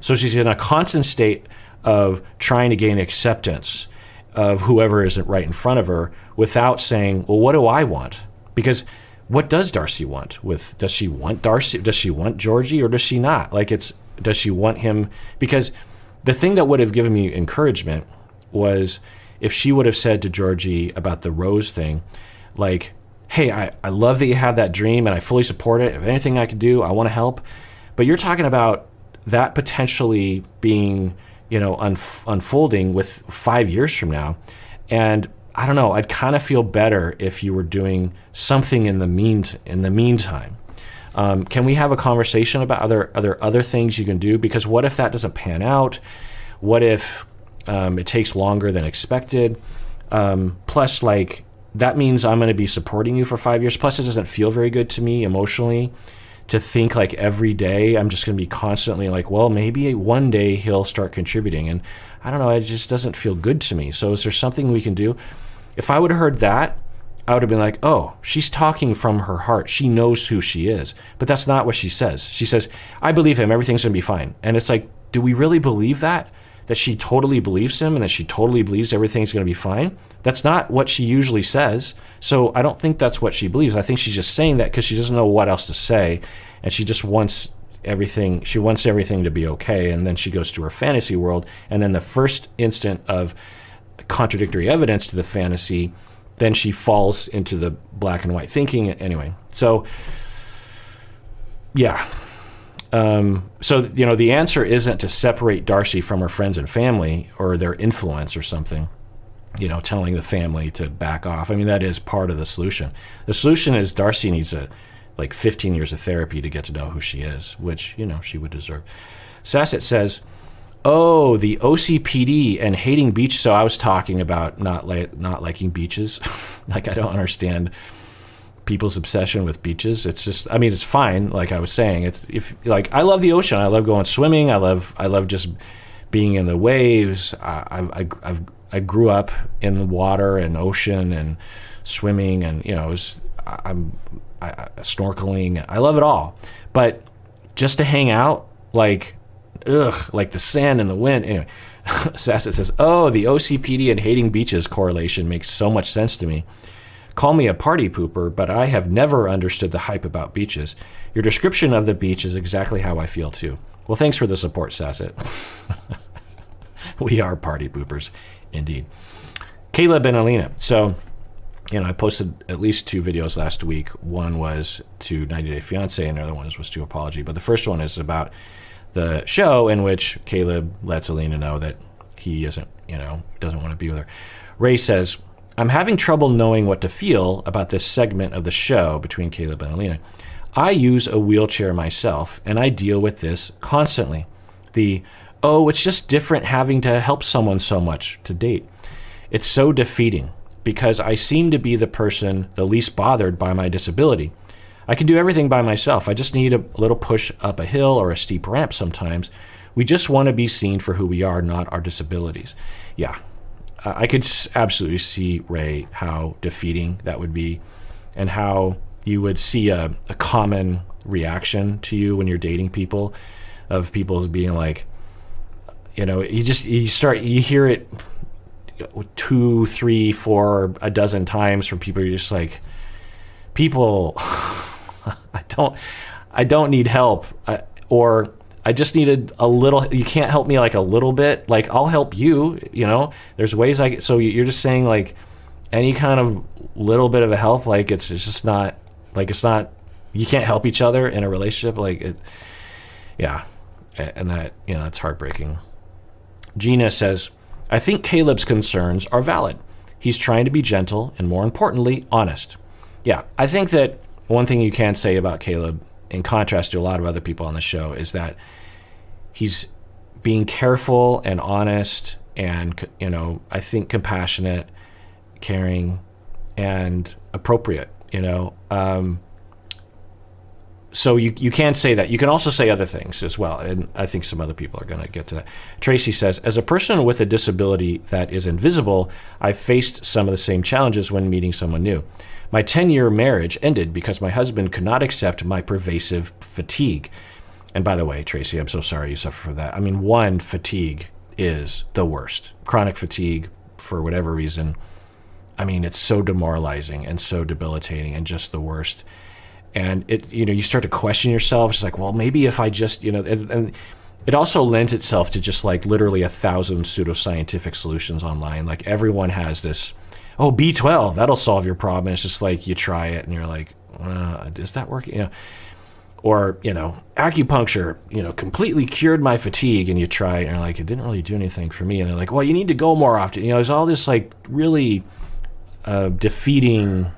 So she's in a constant state of trying to gain acceptance of whoever isn't right in front of her without saying, well, what do I want? Because what does Darcy want? Does she want Darcy? Does she want Georgie, or does she not? Does she want him? Because the thing that would have given me encouragement was if she would have said to Georgie about the rose thing, like, hey, I love that you have that dream and I fully support it. If anything I can do, I want to help. But you're talking about that potentially being, unfolding with 5 years from now. And I don't know, I'd kind of feel better if you were doing something in the meantime. Can we have a conversation about other things you can do? Because what if that doesn't pan out? What if it takes longer than expected? Plus, that means I'm going to be supporting you for 5 years. Plus, it doesn't feel very good to me emotionally to think every day I'm just going to be constantly well, maybe one day he'll start contributing. And I don't know, it just doesn't feel good to me. So is there something we can do? If I would have heard that, I would have been like, oh, she's talking from her heart. She knows who she is. But that's not what she says. She says, I believe him. Everything's going to be fine. And it's like, do we really believe that? That she totally believes him and that she totally believes everything's going to be fine? That's not what she usually says. So I don't think that's what she believes. I think she's just saying that because she doesn't know what else to say. And she just wants everything. She wants everything to be okay. And then she goes to her fantasy world. And then the first instant of contradictory evidence to the fantasy, then she falls into the black and white thinking. Anyway, so yeah. So, the answer isn't to separate Darcy from her friends and family or their influence or something, telling the family to back off. I mean, that is part of the solution. The solution is Darcy needs 15 years of therapy to get to know who she is, which, she would deserve. Sassett says, oh, the OCPD and hating beach. So I was talking about not liking beaches. I don't understand people's obsession with beaches. It's just, it's fine. Like I was saying, I love the ocean. I love going swimming. I love just being in the waves. I grew up in the water and ocean and swimming, and I'm snorkeling. I love it all. But just to hang out, like the sand and the wind. Anyway, Sassett says, oh, the OCPD and hating beaches correlation makes so much sense to me. Call me a party pooper, but I have never understood the hype about beaches. Your description of the beach is exactly how I feel too. Well, thanks for the support, Sassett. We are party poopers, indeed. Caleb and Alina. So, I posted at least 2 videos last week. One was to 90 Day Fiancé, and the other one was to Apology. But the first one is about the show in which Caleb lets Alina know that he doesn't want to be with her. Ray says, I'm having trouble knowing what to feel about this segment of the show between Caleb and Alina. I use a wheelchair myself, and I deal with this constantly. It's just different having to help someone so much to date. It's so defeating because I seem to be the person the least bothered by my disability. I can do everything by myself. I just need a little push up a hill or a steep ramp sometimes. We just want to be seen for who we are, not our disabilities. Yeah, I could absolutely see, Ray, how defeating that would be and how you would see a common reaction to you when you're dating people, of people being like, you hear it 2, 3, 4, a dozen times from people. You're just like, people, I don't need help, or I just needed a little. You can't help me a little bit. I'll help you. There's ways so you're just saying any kind of little bit of a help. It's just not it's not you can't help each other in a relationship. Like, yeah. And that, that's heartbreaking. Gina says, I think Caleb's concerns are valid. He's trying to be gentle and, more importantly, honest. Yeah, I think that one thing you can say about Caleb, in contrast to a lot of other people on the show, is that he's being careful and honest and, I think compassionate, caring, and appropriate, So you can say that. You can also say other things as well, and I think some other people are going to get to that. Tracy says, as a person with a disability that is invisible, I faced some of the same challenges when meeting someone new. My 10-year marriage ended because my husband could not accept my pervasive fatigue. And by the way, Tracy, I'm so sorry you suffer from that. I mean, fatigue is the worst. Chronic fatigue, for whatever reason, I mean, it's so demoralizing and so debilitating and just the worst. And you start to question yourself. It's like, well, maybe if I just, and it also lends itself to just like literally 1,000 pseudoscientific solutions online. Like everyone has this, B12, that'll solve your problem. And it's just like you try it and you're like, is that working? Or, acupuncture, completely cured my fatigue, and you try it and you're like, it didn't really do anything for me. And they're like, well, you need to go more often. There's all this like really defeating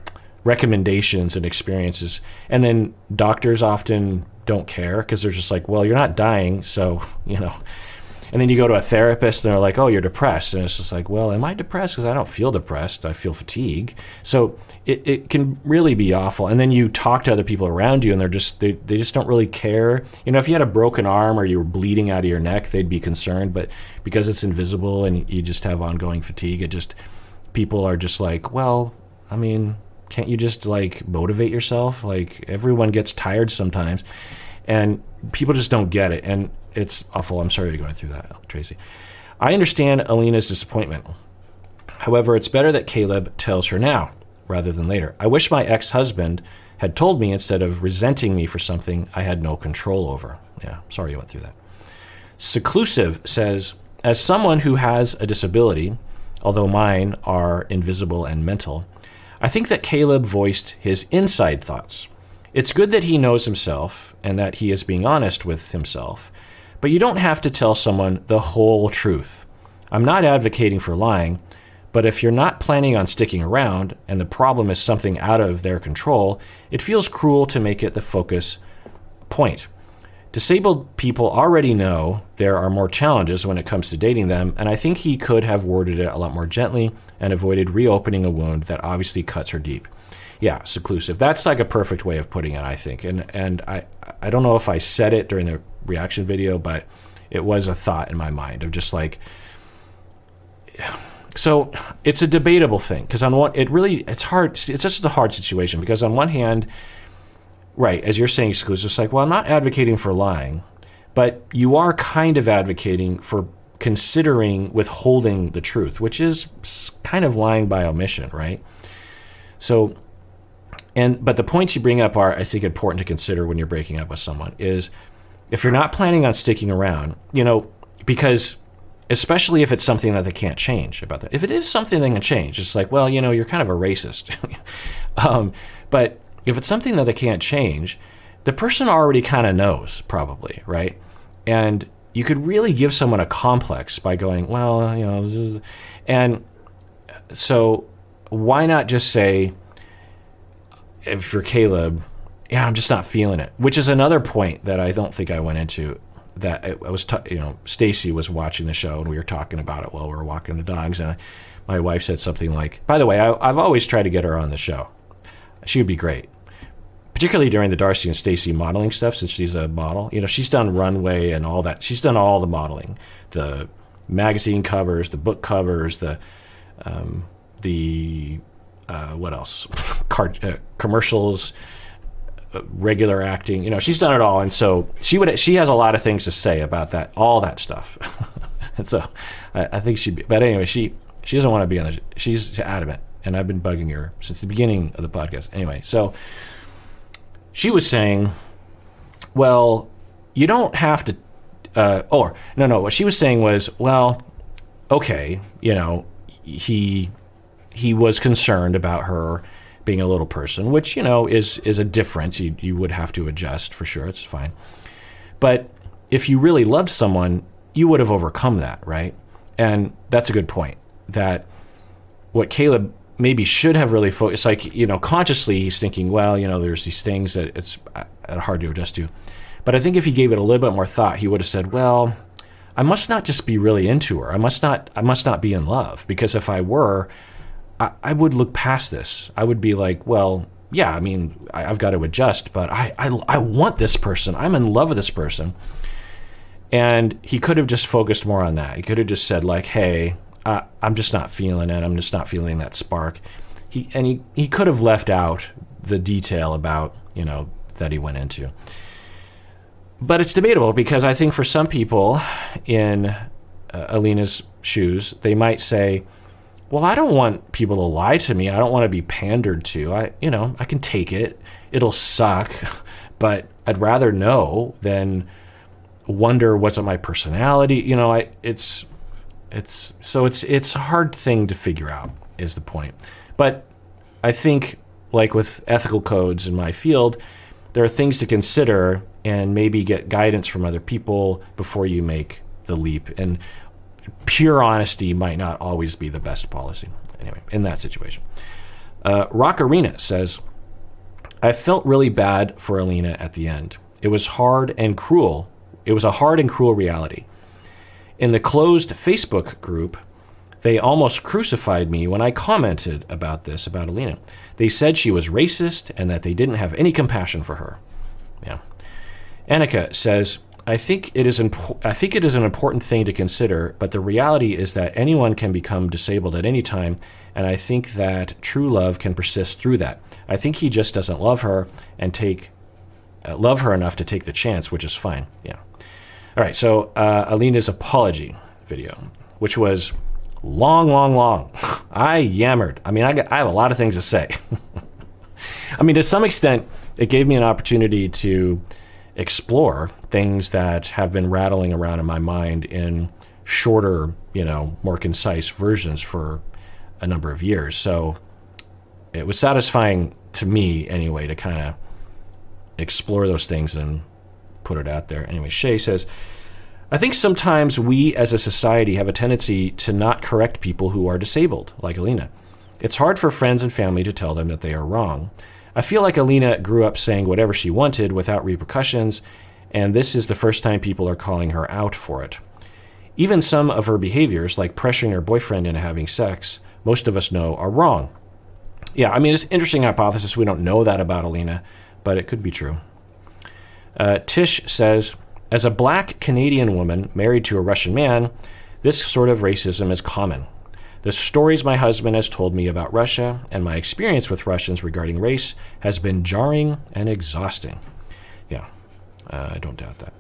recommendations and experiences. And then doctors often don't care because they're just like, well, you're not dying, so, And then you go to a therapist and they're like, oh, you're depressed. And it's just like, well, am I depressed? Because I don't feel depressed. I feel fatigue. So it can really be awful. And then you talk to other people around you and they just don't really care. If you had a broken arm or you were bleeding out of your neck, they'd be concerned. But because it's invisible and you just have ongoing fatigue, people are just like, well, I mean, can't you just like motivate yourself? Like everyone gets tired sometimes and people just don't get it. And it's awful. I'm sorry you're going through that, Tracy. I understand Alina's disappointment. However, it's better that Caleb tells her now rather than later. I wish my ex-husband had told me instead of resenting me for something I had no control over. Yeah, sorry you went through that. Seclusive says, as someone who has a disability, although mine are invisible and mental, I think that Caleb voiced his inside thoughts. It's good that he knows himself and that he is being honest with himself, but you don't have to tell someone the whole truth. I'm not advocating for lying, but if you're not planning on sticking around and the problem is something out of their control, it feels cruel to make it the focus point. Disabled people already know there are more challenges when it comes to dating them, and I think he could have worded it a lot more gently and avoided reopening a wound that obviously cuts her deep. Yeah, seclusive. That's like a perfect way of putting it, I think. And I don't know if I said it during the reaction video, but it was a thought in my mind of just like, so it's a debatable thing because it's hard. It's just a hard situation because on one hand, right, as you're saying, exclusive, it's like, well, I'm not advocating for lying, but you are kind of advocating for considering withholding the truth, which is kind of lying by omission, right? So, but the points you bring up are, I think, important to consider when you're breaking up with someone is if you're not planning on sticking around, because especially if it's something that they can't change about that. If it is something they can change, it's like, well, you're kind of a racist. But if it's something that they can't change, the person already kind of knows probably, right? And you could really give someone a complex by going, well, and so why not just say, if you're Caleb, yeah, I'm just not feeling it, which is another point that I don't think I went into. That I was, Stacey was watching the show and we were talking about it while we were walking the dogs, and my wife said something like, by the way, I've always tried to get her on the show. She would be great, particularly during the Darcy and Stacey modeling stuff, since she's a model. She's done runway and all that. She's done all the modeling, the magazine covers, the book covers, the what else? Commercials, regular acting. She's done it all, and so she has a lot of things to say about that, all that stuff. And so I think she'd. But anyway, she doesn't want to be on the. She's adamant, and I've been bugging her since the beginning of the podcast. Anyway, so she was saying, well, you don't have to. No. What she was saying was, well, okay, he was concerned about her being a little person, which, is a difference. You would have to adjust for sure. It's fine. But if you really loved someone, you would have overcome that, right? And that's a good point. That what Caleb maybe should have really focused, like, consciously he's thinking, well, there's these things that it's hard to adjust to. But I think if he gave it a little bit more thought, he would have said, well, I must not just be really into her. I must not be in love, because if I were, I would look past this. I would be like, well, yeah, I mean, I've got to adjust, but I want this person. I'm in love with this person. And he could have just focused more on that. He could have just said, like, hey, I'm just not feeling it. I'm just not feeling that spark. He could have left out the detail about, that he went into. But it's debatable, because I think for some people in Alina's shoes, they might say, well, I don't want people to lie to me. I don't want to be pandered to. I can take it. It'll suck, but I'd rather know than wonder, was it my personality? It's a hard thing to figure out, is the point. But I think, like with ethical codes in my field, there are things to consider and maybe get guidance from other people before you make the leap. And pure honesty might not always be the best policy. Anyway, in that situation. Rock Arena says, I felt really bad for Alina at the end. It was hard and cruel. It was a hard and cruel reality. In the closed Facebook group, they almost crucified me when I commented about Alina. They said she was racist and that they didn't have any compassion for her. Yeah. Annika says, I think it is an important thing to consider, but the reality is that anyone can become disabled at any time, and I think that true love can persist through that. I think he just doesn't love her and love her enough to take the chance, which is fine. Yeah. All right, so Alina's apology video, which was long. I yammered. I mean, I have a lot of things to say. I mean, to some extent, it gave me an opportunity to explore things that have been rattling around in my mind in shorter, more concise versions for a number of years. So it was satisfying to me anyway to kind of explore those things and put it out there. Anyway, Shay says, I think sometimes we as a society have a tendency to not correct people who are disabled, like Alina. It's hard for friends and family to tell them that they are wrong. I feel like Alina grew up saying whatever she wanted without repercussions, and this is the first time people are calling her out for it. Even some of her behaviors, like pressuring her boyfriend into having sex, most of us know are wrong. Yeah, I mean, it's an interesting hypothesis. We don't know that about Alina, but it could be true. Tish says, as a black Canadian woman married to a Russian man, this sort of racism is common. The stories my husband has told me about Russia and my experience with Russians regarding race has been jarring and exhausting. Yeah, I don't doubt that.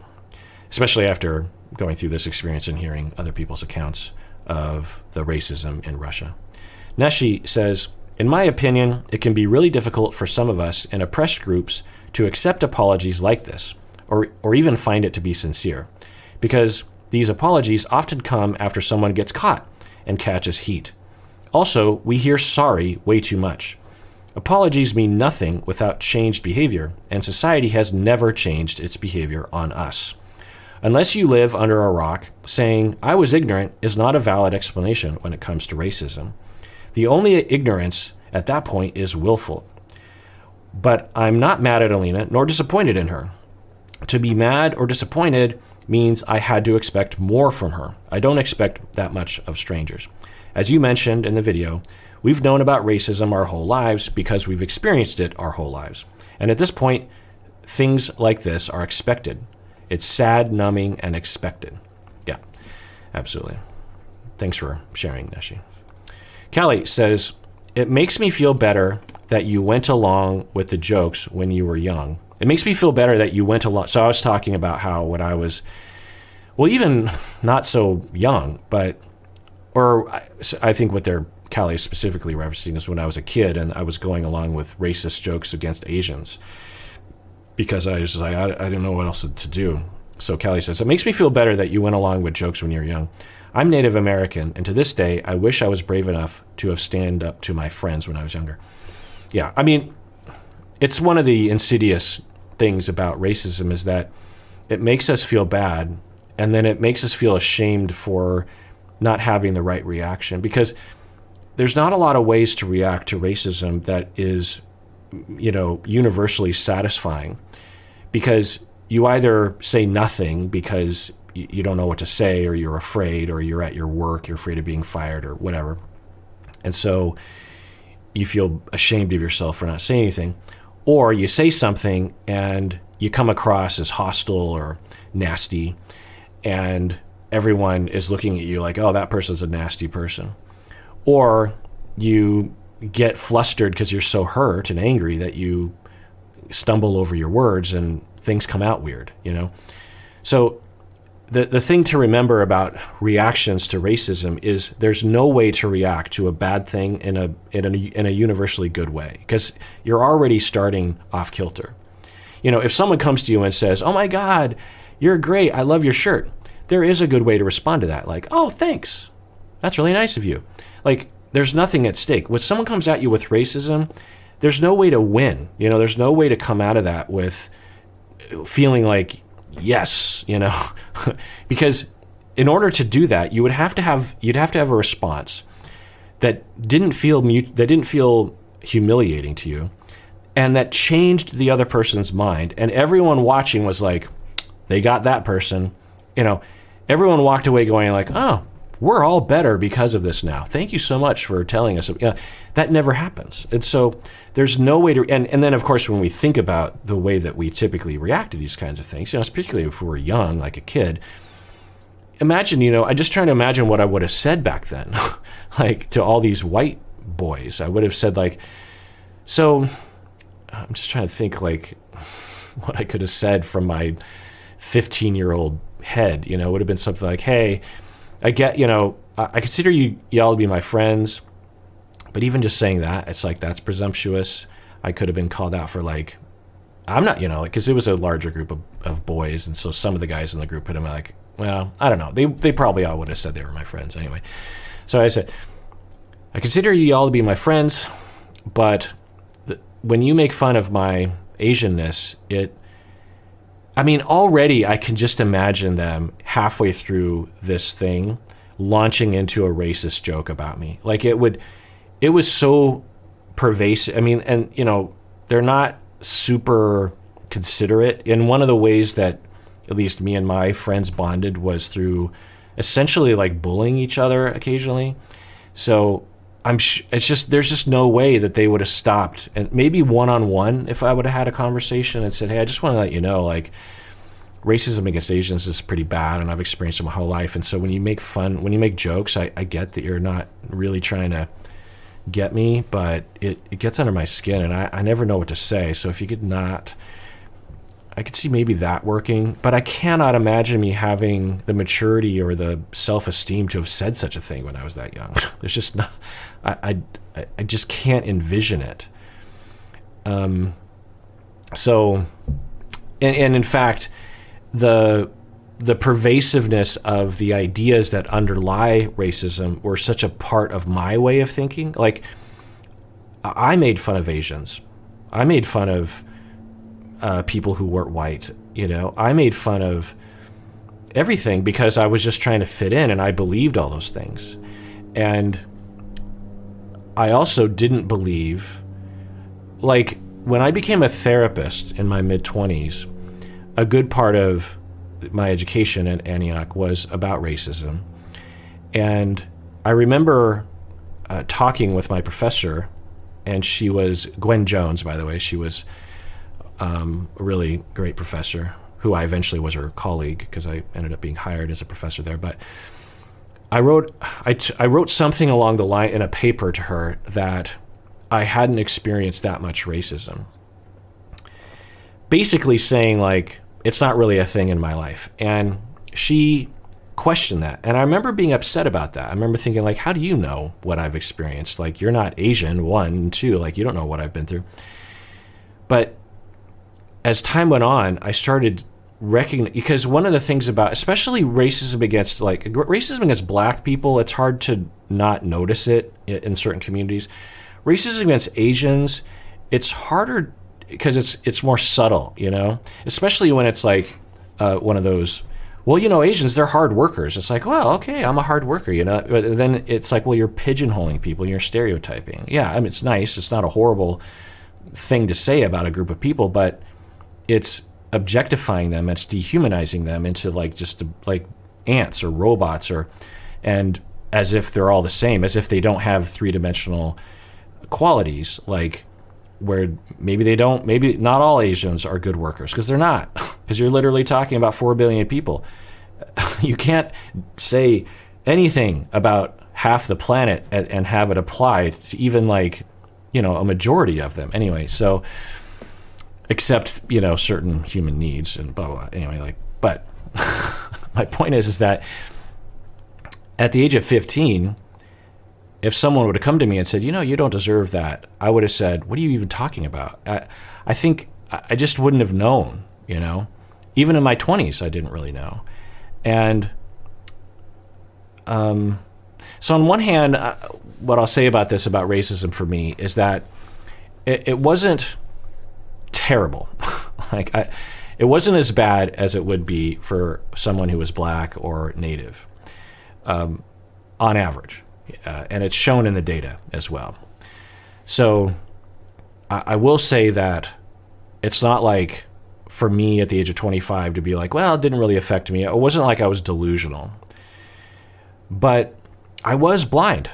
Especially after going through this experience and hearing other people's accounts of the racism in Russia. Neshi says, in my opinion, it can be really difficult for some of us in oppressed groups to accept apologies like this, or even find it to be sincere, because these apologies often come after someone gets caught and catches heat. Also, we hear sorry way too much. Apologies mean nothing without changed behavior, and society has never changed its behavior on us. Unless you live under a rock, saying, I was ignorant is not a valid explanation when it comes to racism. The only ignorance at that point is willful. But I'm not mad at Alina, nor disappointed in her. To be mad or disappointed means I had to expect more from her. I don't expect that much of strangers. As you mentioned in the video, we've known about racism our whole lives because we've experienced it our whole lives. And at this point, things like this are expected. It's sad, numbing, and expected. Yeah, absolutely. Thanks for sharing, Neshi. Callie says, it makes me feel better that you went along with the jokes when you were young. It makes me feel better that you went along. So I was talking about how when I was, well, even not so young, I think what Callie is specifically referencing is when I was a kid and I was going along with racist jokes against Asians because I was just like, I didn't know what else to do. So Callie says, it makes me feel better that you went along with jokes when you were young. I'm Native American, and to this day, I wish I was brave enough to have stand up to my friends when I was younger. Yeah, I mean, it's one of the insidious things about racism is that it makes us feel bad, and then it makes us feel ashamed for not having the right reaction, because there's not a lot of ways to react to racism that is, universally satisfying, because you either say nothing because you don't know what to say, or you're afraid, or you're at your work, you're afraid of being fired or whatever. And so you feel ashamed of yourself for not saying anything, or you say something and you come across as hostile or nasty, and everyone is looking at you like, oh, that person's a nasty person. Or you get flustered because you're so hurt and angry that you stumble over your words and things come out weird, So the thing to remember about reactions to racism is there's no way to react to a bad thing in a universally good way, because you're already starting off kilter. If someone comes to you and says, oh my God, you're great, I love your shirt, there is a good way to respond to that. Like, oh, thanks. That's really nice of you. Like, there's nothing at stake. When someone comes at you with racism, there's no way to win. There's no way to come out of that with feeling like, yes, because in order to do that, you'd have to have a response that didn't feel humiliating to you, and that changed the other person's mind. And everyone watching was like, they got that person. Everyone walked away going like, oh, we're all better because of this now. Thank you so much for telling us. That never happens. And so there's no way to, and then of course, when we think about the way that we typically react to these kinds of things, particularly if we were young, like a kid, imagine, I'm just trying to imagine what I would have said back then, like to all these white boys. I would have said like, so I'm just trying to think like what I could have said from my 15-year-old head, it would have been something like, hey, I get, I consider you all to be my friends, but even just saying that, it's like, that's presumptuous. I could have been called out for like, I'm not, because it was a larger group of boys. And so some of the guys in the group would have been like, well, I don't know. They probably all would have said they were my friends anyway. So I said, I consider you all to be my friends, but when you make fun of my Asianness, already I can just imagine them halfway through this thing launching into a racist joke about me. Like it was so pervasive. They're not super considerate. And one of the ways that at least me and my friends bonded was through essentially like bullying each other occasionally. So there's just no way that they would have stopped. And maybe one-on-one, if I would have had a conversation and said, hey, I just want to let you know, like, racism against Asians is pretty bad, and I've experienced it my whole life. And so when you make jokes, I get that you're not really trying to get me, but it gets under my skin, and I never know what to say. So if you could not, I could see maybe that working, but I cannot imagine me having the maturity or the self-esteem to have said such a thing when I was that young. There's just not, I just can't envision it. So, and in fact, the pervasiveness of the ideas that underlie racism were such a part of my way of thinking. Like, I made fun of Asians. I made fun of people who weren't white. I made fun of everything because I was just trying to fit in, and I believed all those things. And I also didn't believe, like, when I became a therapist in my mid-20s, a good part of my education at Antioch was about racism. And I remember talking with my professor, and she was Gwen Jones, by the way. She was a really great professor who I eventually was her colleague because I ended up being hired as a professor there. But I wrote something along the line in a paper to her that I hadn't experienced that much racism. Basically saying, like, it's not really a thing in my life. And she questioned that. And I remember being upset about that. I remember thinking, like, how do you know what I've experienced? Like, you're not Asian, one, and two, like, you don't know what I've been through. But as time went on, I started recognizing, because one of the things about, especially racism against black people, it's hard to not notice it in certain communities. Racism against Asians it's harder because it's more subtle, especially when it's like one of those, well, Asians, they're hard workers. It's like, well, okay, I'm a hard worker, but then it's like, well, you're pigeonholing people, you're stereotyping. Yeah, I mean, it's nice. It's not a horrible thing to say about a group of people, but it's objectifying them. It's dehumanizing them into like just like ants or robots, and as if they're all the same, as if they don't have three-dimensional qualities, like where maybe not all Asians are good workers, because they're not, because you're literally talking about 4 billion people. You can't say anything about half the planet and have it applied to even like, a majority of them. Anyway, so except, certain human needs and blah, blah, blah. Anyway, but my point is that at the age of 15, if someone would have come to me and said, you don't deserve that, I would have said, what are you even talking about? I think I just wouldn't have known, Even in my 20s, I didn't really know. And so on one hand, what I'll say about this, about racism for me, is that it wasn't terrible. It wasn't as bad as it would be for someone who was black or native, on average. And it's shown in the data as well. So I will say that it's not like for me at the age of 25 to be like, well, it didn't really affect me. It wasn't like I was delusional. But I was blind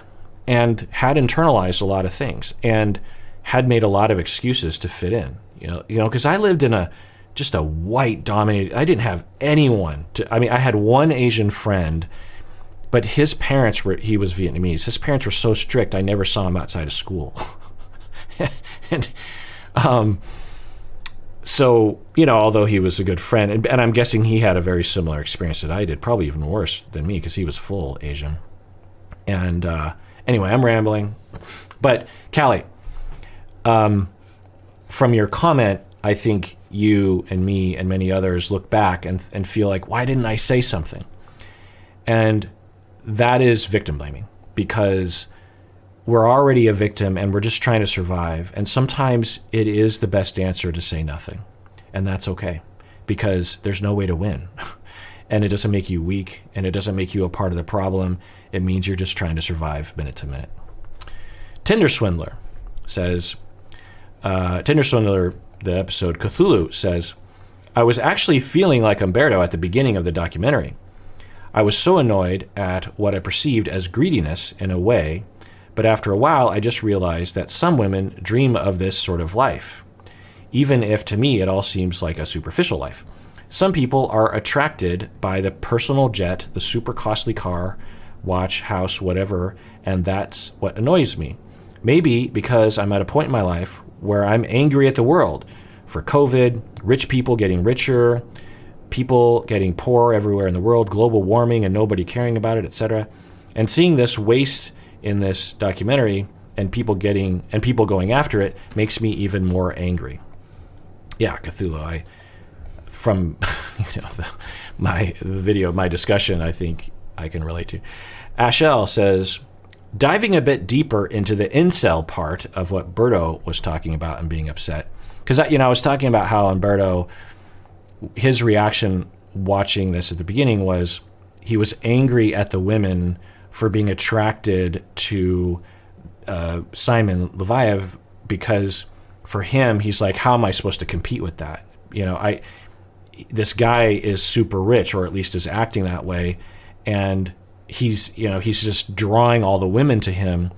and had internalized a lot of things and had made a lot of excuses to fit in, because I lived in just a white dominated, I didn't have anyone I had one Asian friend, but his parents he was Vietnamese. His parents were so strict, I never saw him outside of school. And so, although he was a good friend, and I'm guessing he had a very similar experience that I did, probably even worse than me because he was full Asian. And anyway, I'm rambling. But Callie, from your comment, I think you and me and many others look back and feel like, why didn't I say something? And that is victim blaming, because we're already a victim and we're just trying to survive. And sometimes it is the best answer to say nothing. And that's okay, because there's no way to win. And it doesn't make you weak, and it doesn't make you a part of the problem. It means you're just trying to survive minute to minute. Tinder Swindler says, Tinder Swindler, the episode Cthulhu, says, I was actually feeling like Umberto at the beginning of the documentary. I was so annoyed at what I perceived as greediness in a way, but after a while I just realized that some women dream of this sort of life, even if to me it all seems like a superficial life. Some people are attracted by the personal jet, the super costly car, watch, house, whatever, and that's what annoys me. Maybe because I'm at a point in my life where I'm angry at the world for COVID, rich people getting richer, people getting poor everywhere in the world, global warming and nobody caring about it, etc. And seeing this waste in this documentary and people going after it makes me even more angry. Yeah, Cthulhu, from the video of my discussion, I think I can relate to. Ashel says, diving a bit deeper into the incel part of what Berto was talking about and being upset, because I was talking about how Umberto, his reaction watching this at the beginning was he was angry at the women for being attracted to Simon Leviev, because for him, he's like, how am I supposed to compete with that? This guy is super rich, or at least is acting that way, and he's just drawing all the women to him.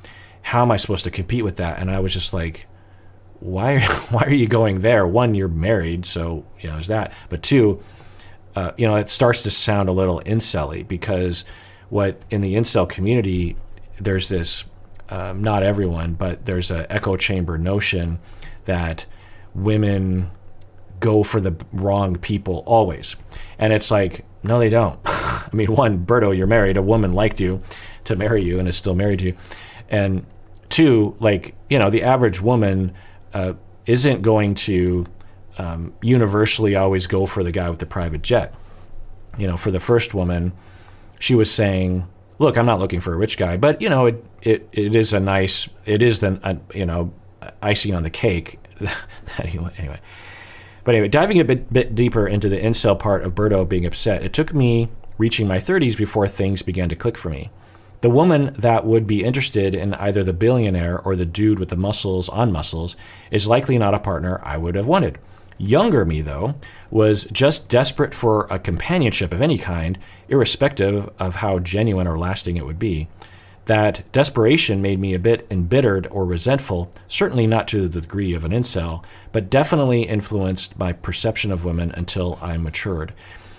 How am I supposed to compete with that? And I was just like, why are you going there? One, you're married, so there's that. But two, it starts to sound a little incel-y, because what in the incel community, there's this, not everyone, but there's an echo chamber notion that women go for the wrong people always. And it's like, no, they don't. I mean, one, Berto, you're married. A woman liked you to marry you and is still married to you. And two, the average woman isn't going to universally always go for the guy with the private jet. For the first woman, she was saying, look, I'm not looking for a rich guy, but it is the icing on the cake anyway. But anyway, diving a bit deeper into the incel part of Berto being upset, it took me reaching my 30s before things began to click for me. The woman that would be interested in either the billionaire or the dude with the muscles on muscles is likely not a partner I would have wanted. Younger me, though, was just desperate for a companionship of any kind, irrespective of how genuine or lasting it would be. That desperation made me a bit embittered or resentful, certainly not to the degree of an incel, but definitely influenced my perception of women until I matured.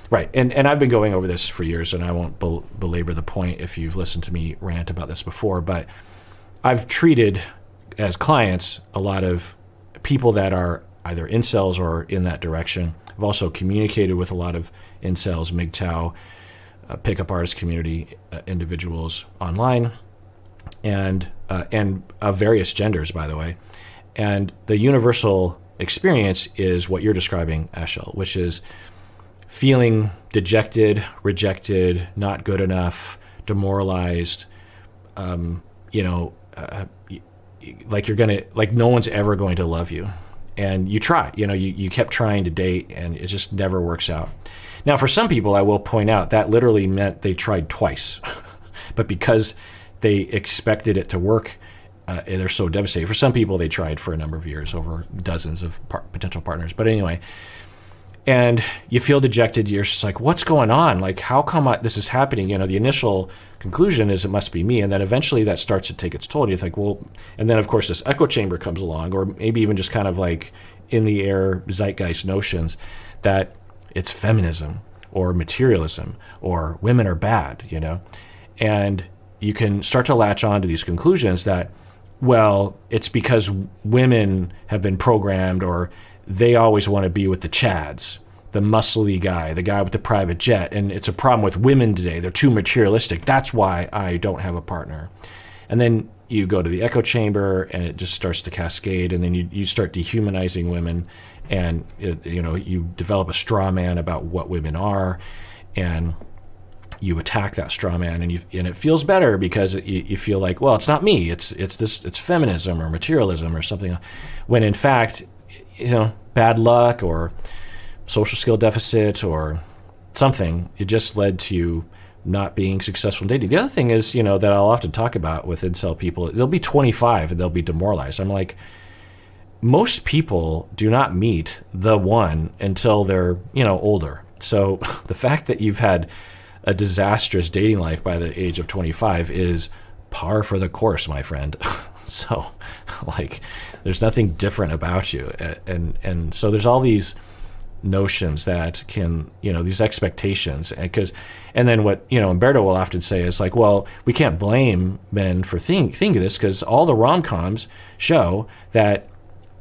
Right, and I've been going over this for years, and I won't belabor the point if you've listened to me rant about this before, but I've treated as clients a lot of people that are either incels or in that direction. I've also communicated with a lot of incels, MGTOW, pickup artist community individuals online, and of various genders, by the way. And the universal experience is what you're describing, Eshel, which is feeling dejected, rejected, not good enough, demoralized, like no one's ever going to love you. And you try, you kept trying to date and it just never works out. Now, for some people, I will point out that literally meant they tried twice, but because they expected it to work, they're so devastated. For some people, they tried for a number of years over dozens of potential partners. But anyway, and you feel dejected. You're just like, what's going on? Like, how come this is happening? The initial conclusion is it must be me. And then eventually that starts to take its toll. You think, well, and then of course this echo chamber comes along, or maybe even just kind of like in the air zeitgeist notions that it's feminism or materialism or women are bad, and you can start to latch on to these conclusions that, well, it's because women have been programmed, or they always want to be with the Chads, the muscly guy, the guy with the private jet. And it's a problem with women today. They're too materialistic. That's why I don't have a partner. And then you go to the echo chamber and it just starts to cascade. And then you start dehumanizing women, and you develop a straw man about what women are, and you attack that straw man, and it feels better because you feel like, well, it's not me. It's feminism or materialism or something. When in fact, bad luck or social skill deficit or something, it just led to you not being successful in dating. The other thing is, that I'll often talk about with incel people, they'll be 25 and they'll be demoralized. I'm like, most people do not meet the one until they're, older. So the fact that you've had a disastrous dating life by the age of 25 is par for the course, my friend. So, like, there's nothing different about you. And so there's all these notions that can, these expectations. And then what, Umberto will often say is like, well, we can't blame men for thinking this, because all the rom-coms show that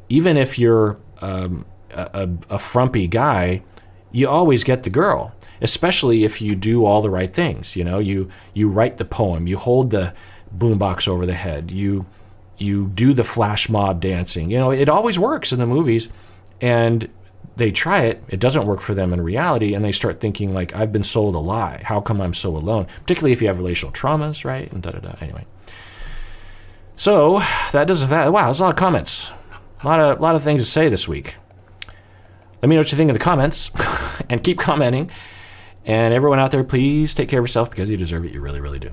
even if you're a frumpy guy, you always get the girl, especially if you do all the right things. You write the poem, you hold the boombox over the head, you do the flash mob dancing. It always works in the movies, and they try it. It doesn't work for them in reality, and they start thinking like, I've been sold a lie. How come I'm so alone? Particularly if you have relational traumas, right? And Anyway, so that does that. Wow, there's a lot of comments. A lot of things to say this week. Let me know what you think in the comments, and keep commenting. And everyone out there, please take care of yourself, because you deserve it. You really, really do.